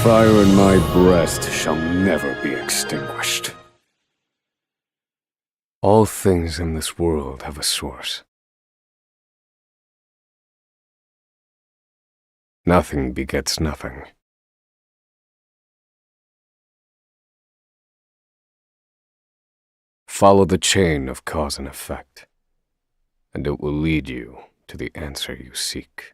fire in my breast shall never be extinguished. All things in this world have a source. Nothing begets nothing. Follow the chain of cause and effect, and it will lead you to the answer you seek.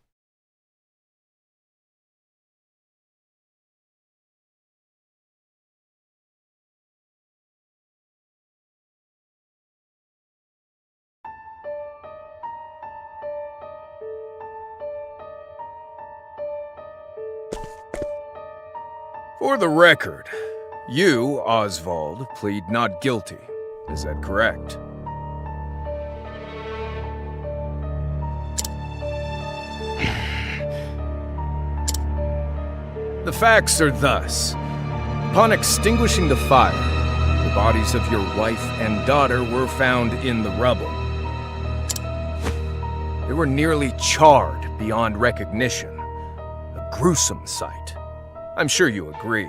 For the record, you, Oswald, plead not guilty. Is that correct? The facts are thus. Upon extinguishing the fire, the bodies of your wife and daughter were found in the rubble. They were nearly charred beyond recognition. A gruesome sight. I'm sure you agree.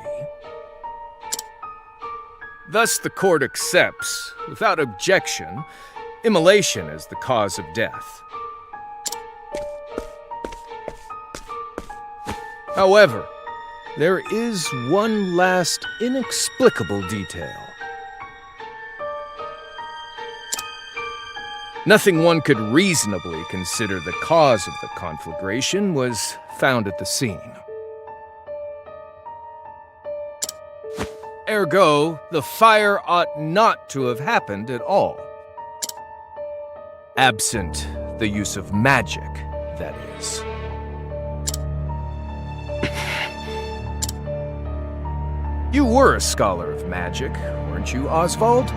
Thus, the court accepts, without objection, immolation as the cause of death. However, there is one last inexplicable detail. Nothing one could reasonably consider the cause of the conflagration was found at the scene. Ergo, the fire ought not to have happened at all. Absent the use of magic, that is. You were a scholar of magic, weren't you, Oswald?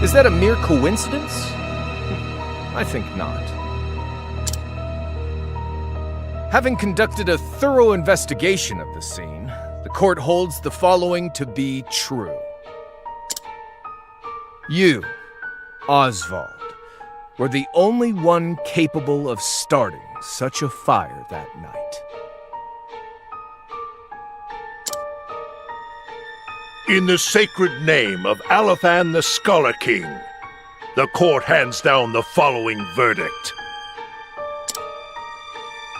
Is that a mere coincidence? I think not. Having conducted a thorough investigation of the scene, the court holds the following to be true. You, Oswald, were the only one capable of starting such a fire that night. In the sacred name of Alathan the Scholar King, the court hands down the following verdict.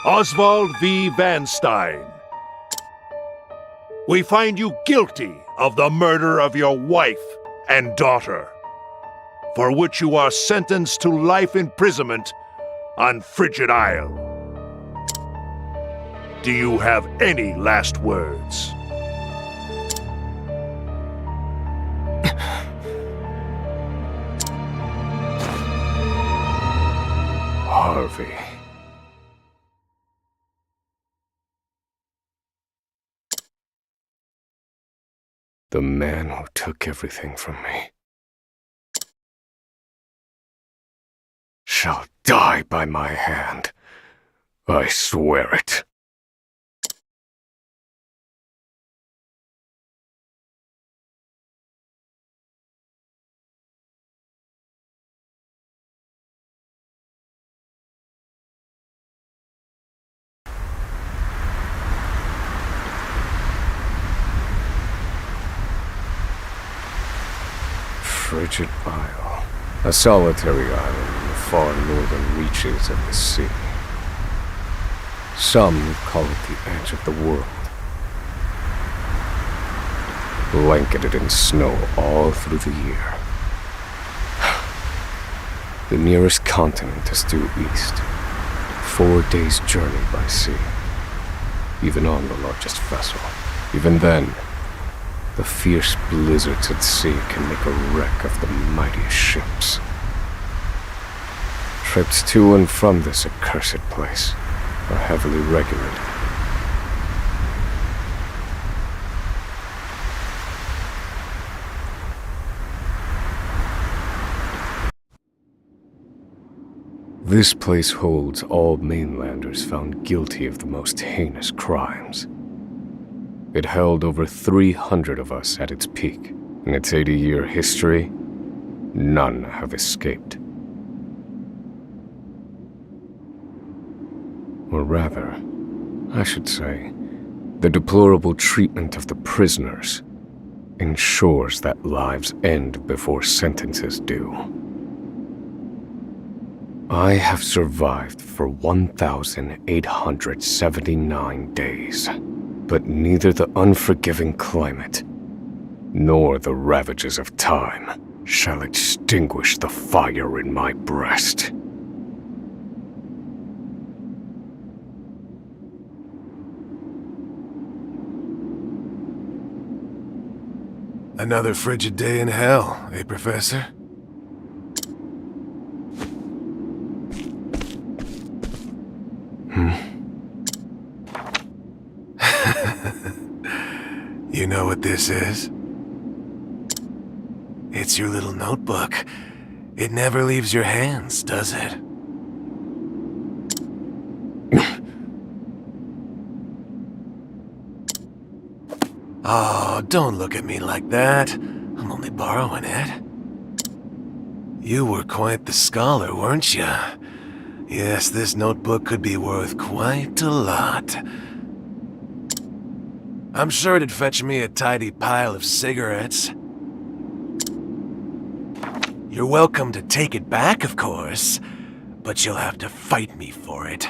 Oswald V. Van Stein, we find you guilty of the murder of your wife and daughter, for which you are sentenced to life imprisonment on Frigid Isle. Do you have any last words? Harvey. The man who took everything from me shall die by my hand. I swear it. Frigid Isle, a solitary island in the far northern reaches of the sea. Some call it the edge of the world. Blanketed in snow all through the year. The nearest continent is due east, 4 days' journey by sea, even on the largest vessel. Even then, the fierce blizzards at sea can make a wreck of the mightiest ships. Trips to and from this accursed place are heavily regulated. This place holds all mainlanders found guilty of the most heinous crimes. It held over 300 of us at its peak. In its 80-year history, none have escaped. Or rather, I should say, The deplorable treatment of the prisoners ensures that lives end before sentences do. I have survived for 1,879 days, but neither the unforgiving climate nor the ravages of time shall extinguish the fire in my breast. Another frigid day in hell, eh, Professor? You know what this is? It's your little notebook. It never leaves your hands, does it? Oh, don't look at me like that. I'm only borrowing it. You were quite the scholar, weren't you? Yes, this notebook could be worth quite a lot. I'm sure it'd fetch me a tidy pile of cigarettes. You're welcome to take it back, of course, but you'll have to fight me for it.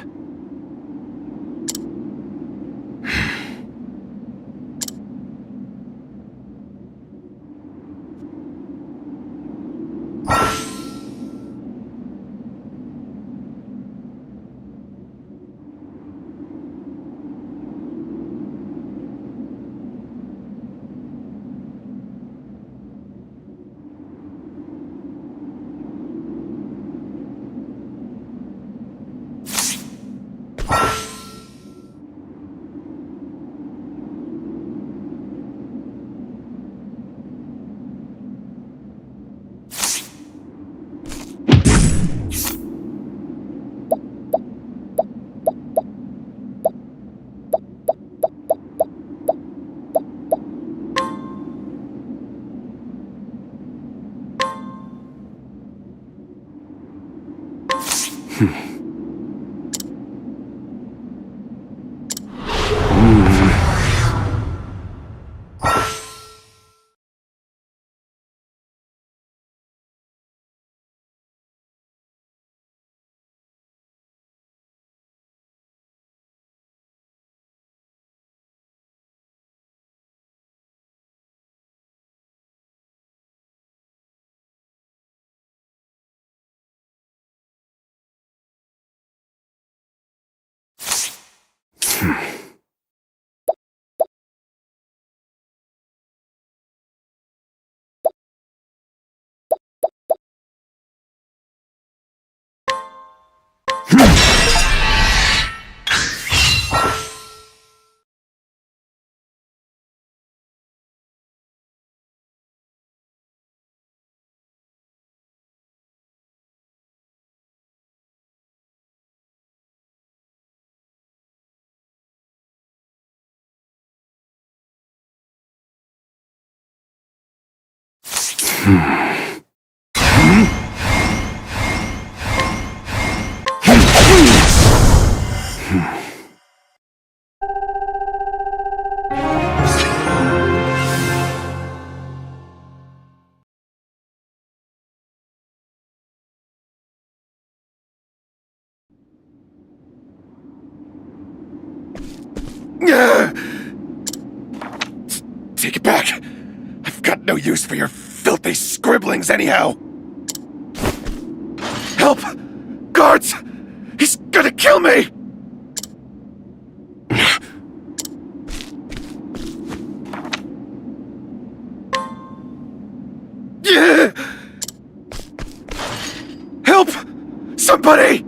Take it back! I've got no use for your filthy scribblings anyhow! Help! Guards! He's gonna kill me! Help! Somebody!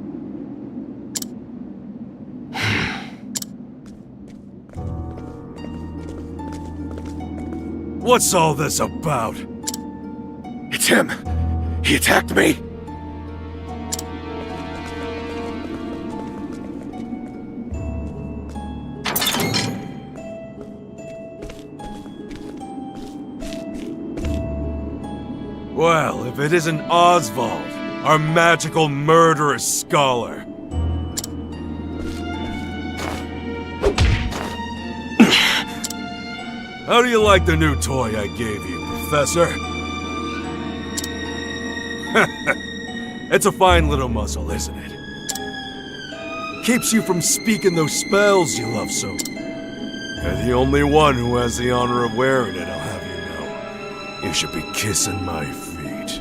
What's all this about? It's him! He attacked me! Well, if it isn't Oswald, our magical murderous scholar. How do you like the new toy I gave you, Professor? It's a fine little muzzle, isn't it? Keeps you from speaking those spells you love so. You're the only one who has the honor of wearing it, I'll have you know. You should be kissing my feet.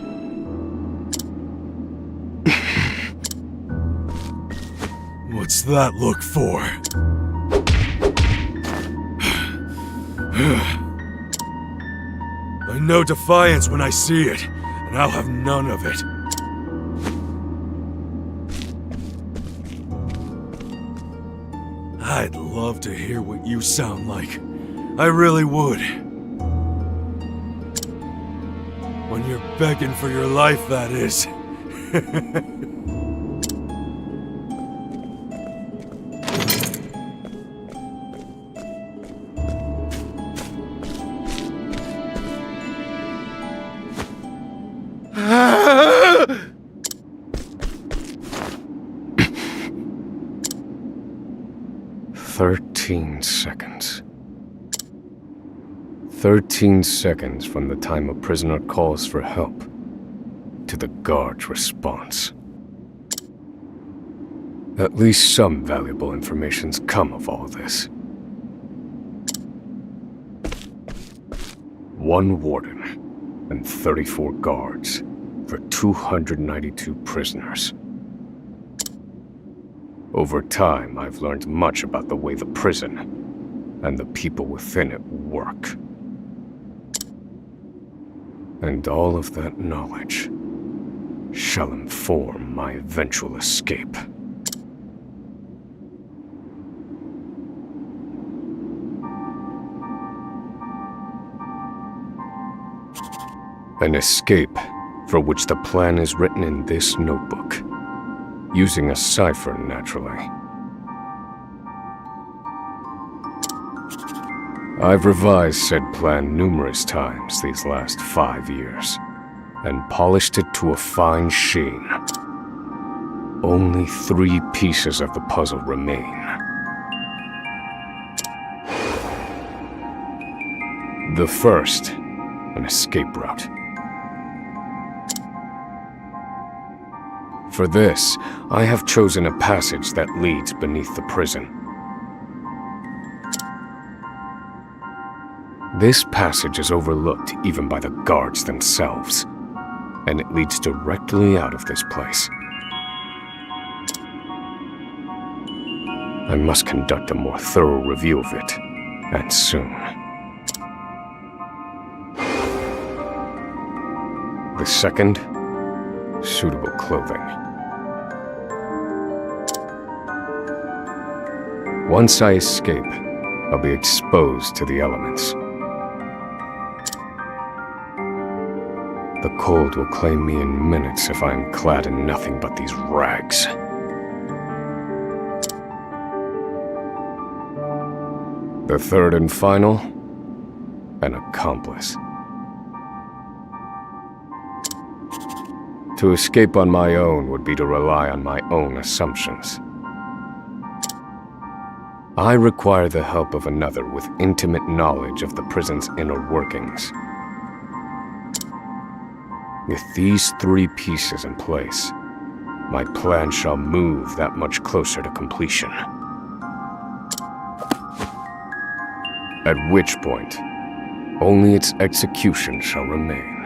What's that look for? I know defiance when I see it, and I'll have none of it. I'd love to hear what you sound like. I really would. When you're begging for your life, that is. Seconds. 13 seconds from the time a prisoner calls for help to the guard's response. At least some valuable information's come of all this. One warden and 34 guards for 292 prisoners. Over time, I've learned much about the way the prison and the people within it work. And all of that knowledge shall inform my eventual escape. An escape for which the plan is written in this notebook. Using a cipher, naturally. I've revised said plan numerous times these last 5 years, and polished it to a fine sheen. Only 3 pieces of the puzzle remain. The first, an escape route. For this, I have chosen a passage that leads beneath the prison. This passage is overlooked even by the guards themselves, and it leads directly out of this place. I must conduct a more thorough review of it, and soon. The second, suitable clothing. Once I escape, I'll be exposed to the elements. The cold will claim me in minutes if I am clad in nothing but these rags. The third and final, an accomplice. To escape on my own would be to rely on my own assumptions. I require the help of another with intimate knowledge of the prison's inner workings. With these 3 pieces in place, my plan shall move that much closer to completion. At which point, only its execution shall remain.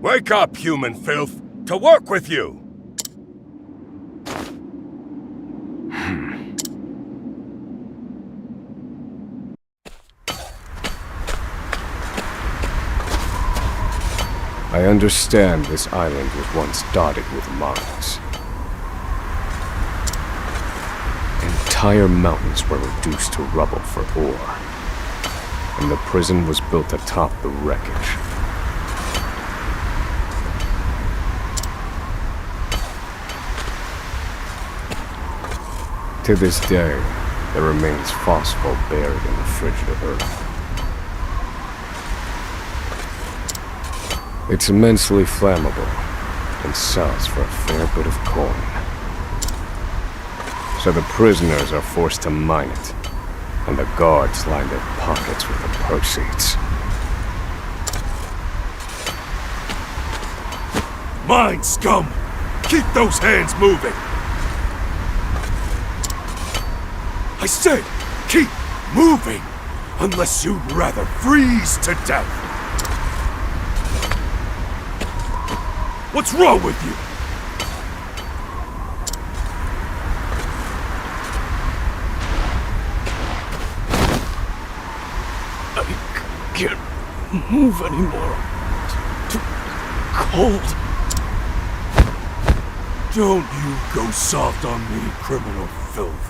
Wake up, human filth! To work with you! I understand this island was once dotted with mines. Entire mountains were reduced to rubble for ore, and the prison was built atop the wreckage. To this day, there remains phosphor buried in the frigid earth. It's immensely flammable and sells for a fair bit of coin. So the prisoners are forced to mine it, and the guards line their pockets with the proceeds. Mine, scum! Keep those hands moving! I said, keep moving! Unless you'd rather freeze to death! What's wrong with you? I can't move anymore. It's too cold. Don't you go soft on me, criminal filth.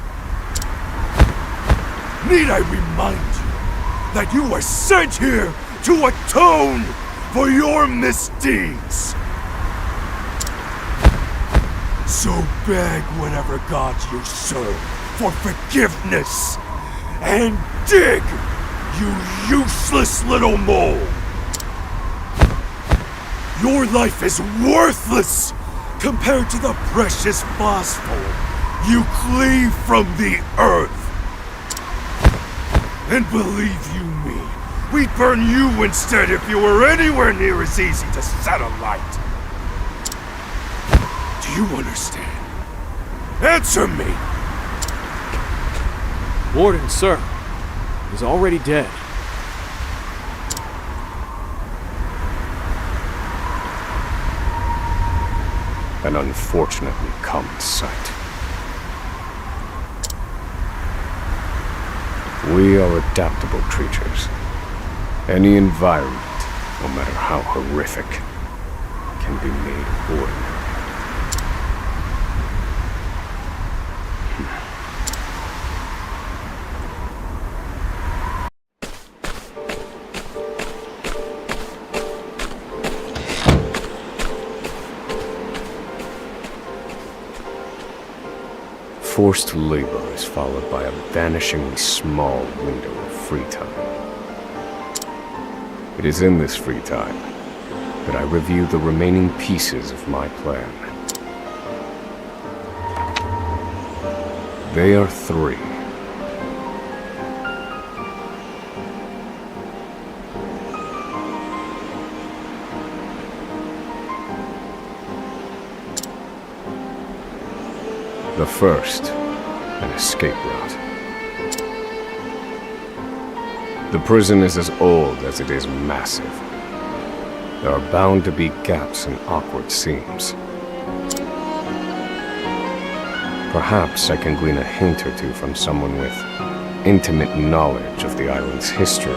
Need I remind you that you were sent here to atone for your misdeeds? So beg whatever gods you serve for forgiveness, and dig, you useless little mole! Your life is worthless compared to the precious phosphor you cleave from the earth. And believe you me, we'd burn you instead if you were anywhere near as easy to set alight. Do you understand? Answer me! Warden, sir. He's already dead. An unfortunately common sight. We are adaptable creatures. Any environment, no matter how horrific, can be made ordinary. Forced labor is followed by a vanishingly small window of free time. It is in this free time that I review the remaining pieces of my plan. They are 3. The first, an escape route. The prison is as old as it is massive. There are bound to be gaps and awkward seams. Perhaps I can glean a hint or two from someone with intimate knowledge of the island's history.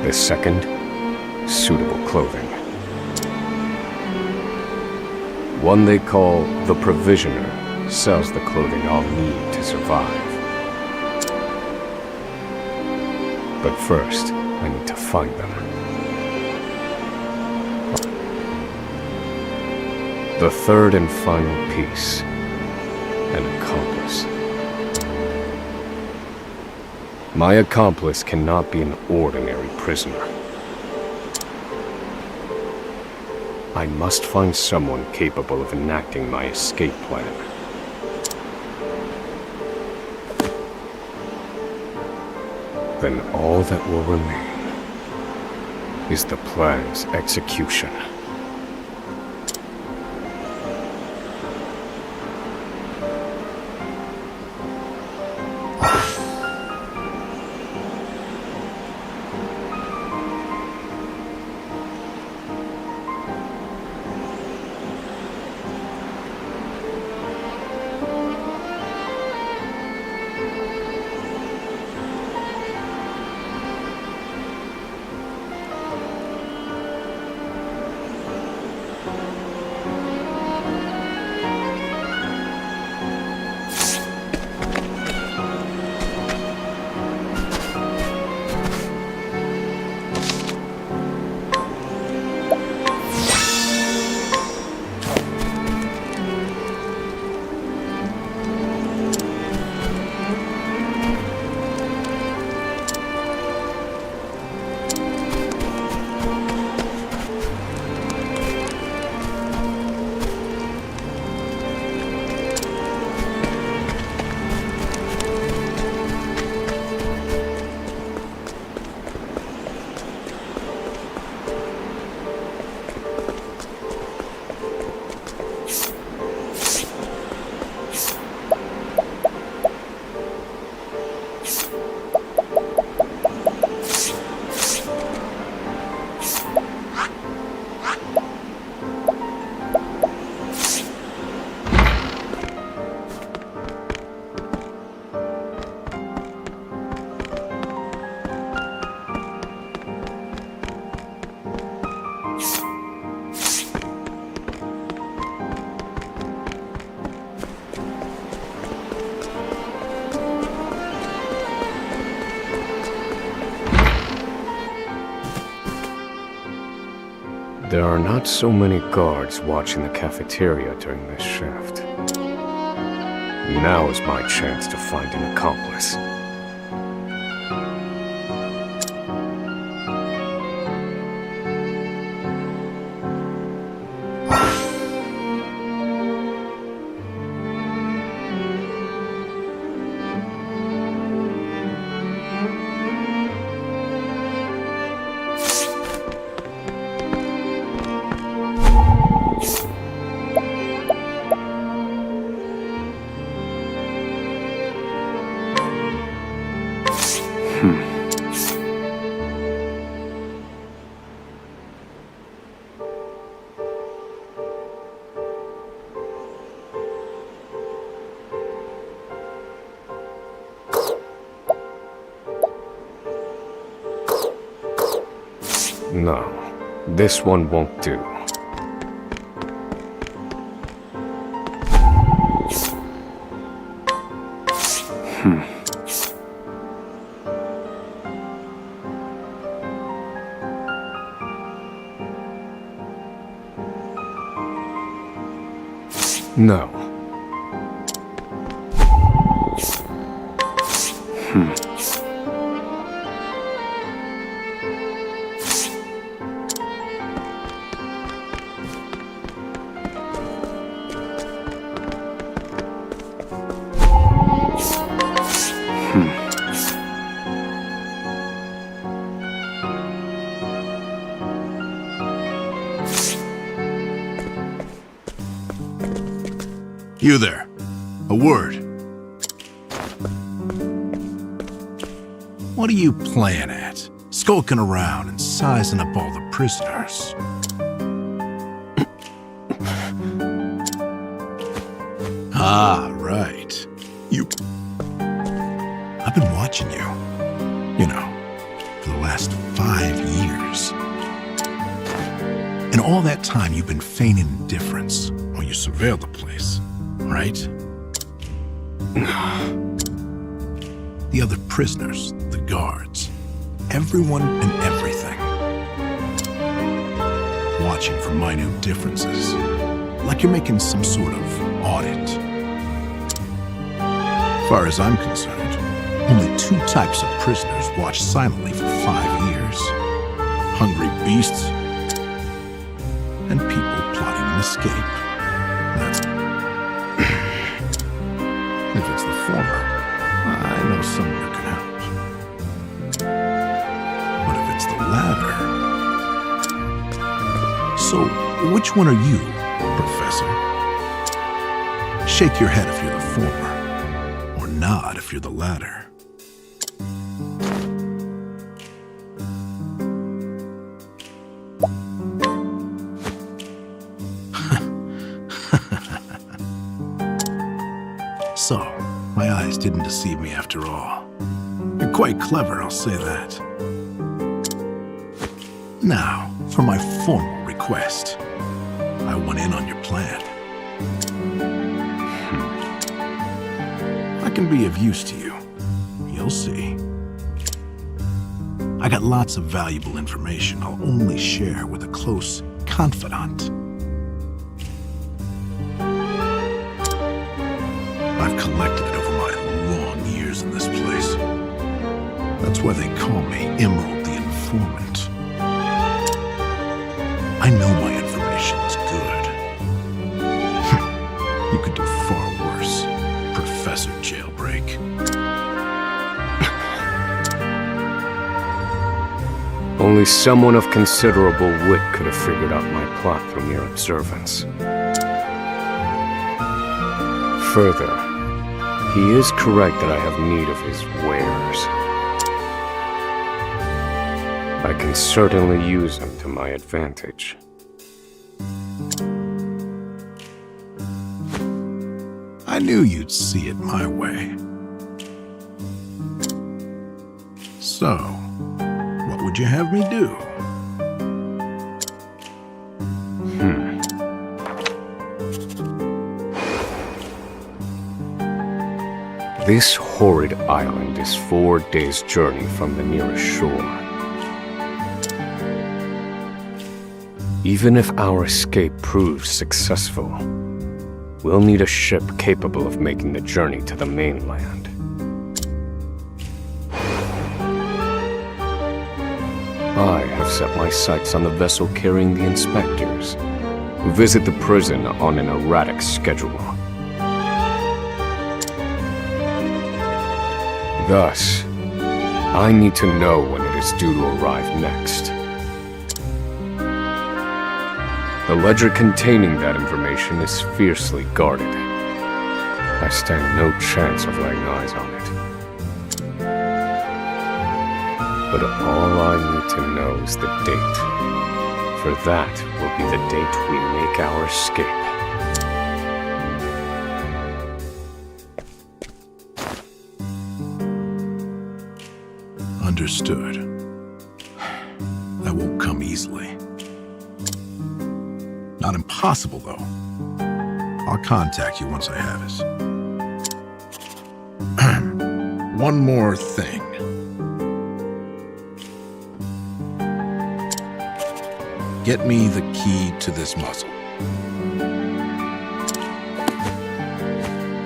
The second, suitable clothing. One they call the Provisioner sells the clothing I'll need to survive. But first, I need to find them. The third and final piece, an accomplice. My accomplice cannot be an ordinary prisoner. I must find someone capable of enacting my escape plan. Then all that will remain is the plan's execution. There are not so many guards watching the cafeteria during this shift. Now is my chance to find an accomplice. No, this one won't do. No. You there. A word. What are you playing at? Skulking around and sizing up all the prisoners. Ah, right. I've been watching you. You know, for the last 5 years. And all that time you've been feigning indifference while you surveilled the place. Right? The other prisoners, the guards, everyone and everything. Watching for minute differences, like you're making some sort of audit. As far as I'm concerned, only 2 types of prisoners watch silently for 5 years. Hungry beasts and people plotting an escape. That's if it's the former, I know someone who can help. But if it's the latter... So, which one are you, Professor? Shake your head if you're the former, or nod if you're the latter. So, my eyes didn't deceive me after all. You're quite clever, I'll say that. Now, for my formal request. I want in on your plan. I can be of use to you. You'll see. I got lots of valuable information I'll only share with a close confidant. I've collected it over my long years in this place. That's why they call me Emerald the Informant. I know my information's good. You could do far worse, Professor Jailbreak. Only someone of considerable wit could have figured out my plot through mere observance. Further, he is correct that I have need of his wares. I can certainly use them to my advantage. I knew you'd see it my way. So, what would you have me do? This horrid island is 4 days' journey from the nearest shore. Even if our escape proves successful, we'll need a ship capable of making the journey to the mainland. I have set my sights on the vessel carrying the inspectors, who visit the prison on an erratic schedule. Thus, I need to know when it is due to arrive next. The ledger containing that information is fiercely guarded. I stand no chance of laying eyes on it. But all I need to know is the date. For that will be the date we make our escape. Understood. That won't come easily. Not impossible, though. I'll contact you once I have it. One more thing. Get me the key to this muzzle.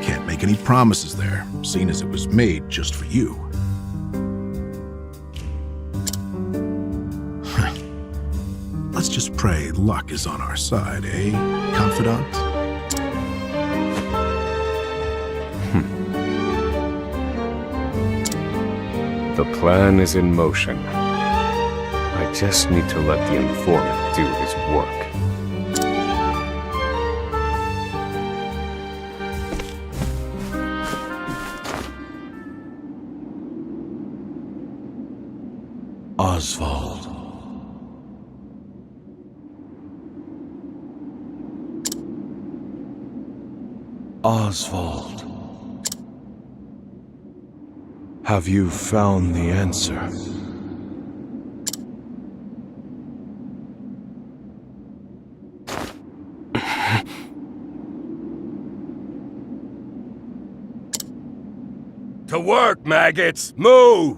Can't make any promises there, seeing as it was made just for you. Let's just pray luck is on our side, eh, confidant? The plan is in motion. I just need to let the informant do his work. Oswald. Oswald. Have you found the answer? To work, maggots! Move!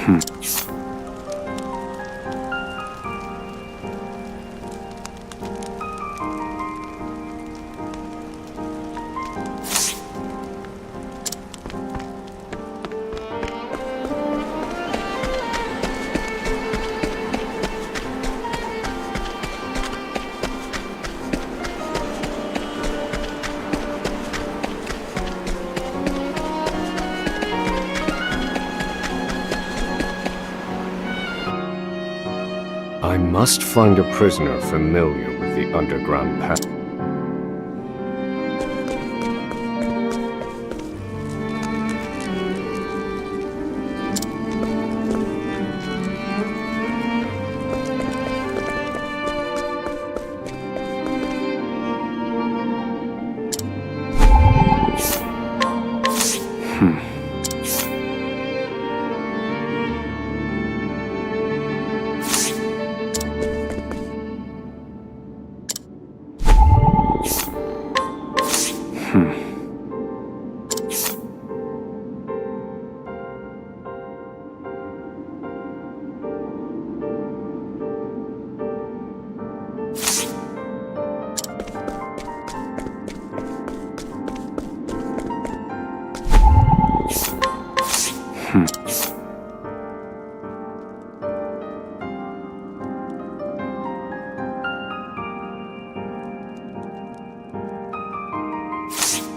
I must find a prisoner familiar with the underground path.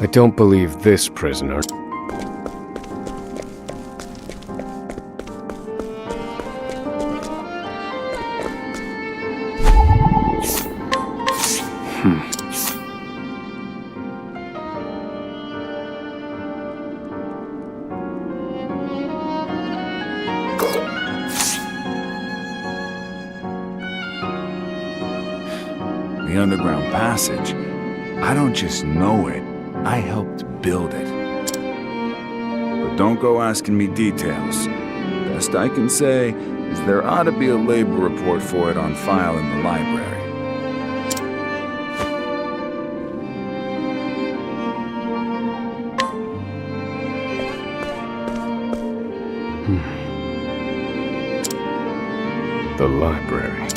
I don't believe this prisoner. The underground passage. I don't just know it, I helped build it. But don't go asking me details. Best I can say is there ought to be a labor report for it on file in the library. The library.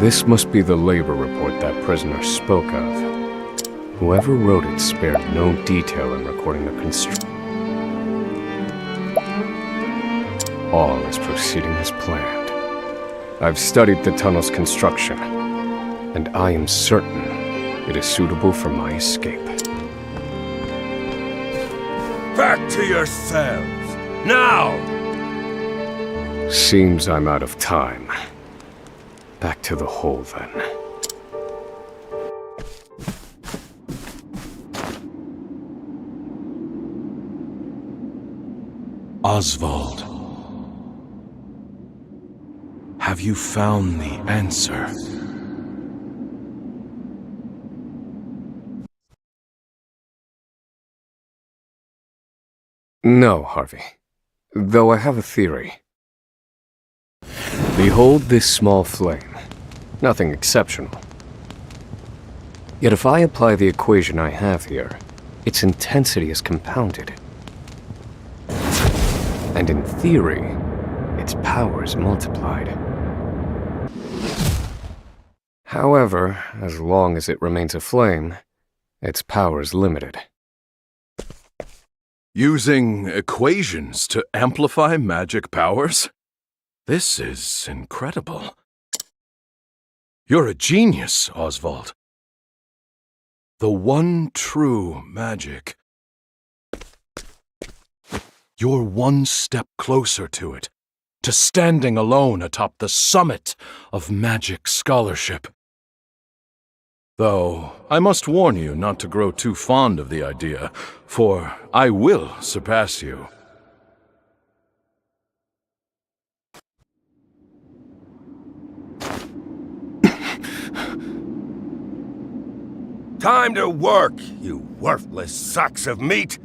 This must be the labor report that prisoner spoke of. Whoever wrote it spared no detail in recording the construction. All is proceeding as planned. I've studied the tunnel's construction, and I am certain it is suitable for my escape. Back to your cells! Now! Seems I'm out of time. Back to the hole, then. Oswald. Have you found the answer? No, Harvey. Though I have a theory. Behold this small flame. Nothing exceptional. Yet if I apply the equation I have here, its intensity is compounded. And in theory, its power is multiplied. However, as long as it remains a flame, its power is limited. Using equations to amplify magic powers? This is incredible. You're a genius, Oswald. The one true magic. You're one step closer to it, to standing alone atop the summit of magic scholarship. Though, I must warn you not to grow too fond of the idea, for I will surpass you. Time to work, you worthless sacks of meat!